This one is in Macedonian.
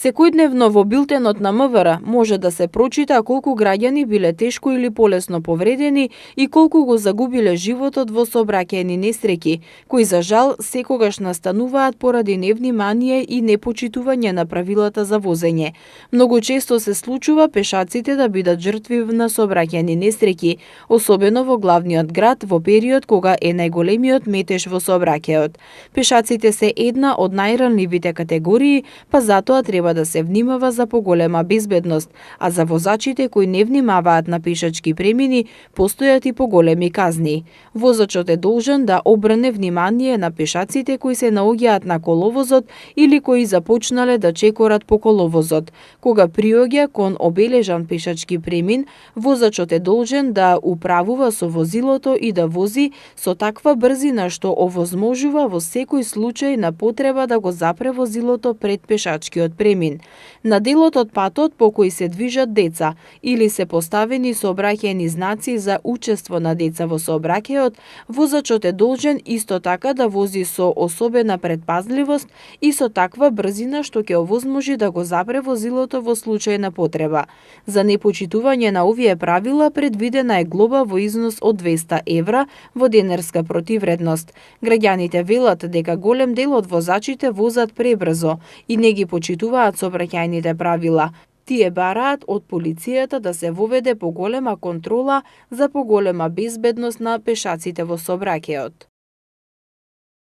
Секојдневно во билтенот на МВР може да се прочита колку граѓани биле тешко или полесно повредени и колку го загубиле животот во сообраќајни несреќи, кои за жал секогаш настануваат поради невнимание и непочитување на правилата за возење. Многу често се случува пешаците да бидат жртви на сообраќајни несреќи, особено во главниот град во период кога е најголемиот метеж во сообраќајот. Пешаците се една од најранливите категории, па затоа треба да се внимава за поголема безбедност, а за возачите кои не внимаваат на пешачки премини, постојат и поголеми казни. Возачот е должен да обрне внимание на пешаците кои се наоѓаат на коловозот или кои започнале да чекорат по коловозот. Кога приоѓа кон обележан пешачки премин, возачот е должен да управува со возилото и да вози со таква брзина што овозможува во секој случај на потреба да го запре возилото пред пешачкиот премин. На делот од патот по кој се движат деца или се поставени сообраќајни знаци за учество на деца во сообраќајот, возачот е должен исто така да вози со особена предпазливост и со таква брзина што ќе овозможи да го запре возилото во случај на потреба. За непочитување на овие правила предвидена е глоба во износ од 200 евра во денарска противредност. Граѓаните велат дека голем дел од возачите возат пребрзо и не ги почитуваат сообраќајните правила. Тие бараат од полицијата да се воведе поголема контрола за поголема безбедност на пешаците во сообраќајот.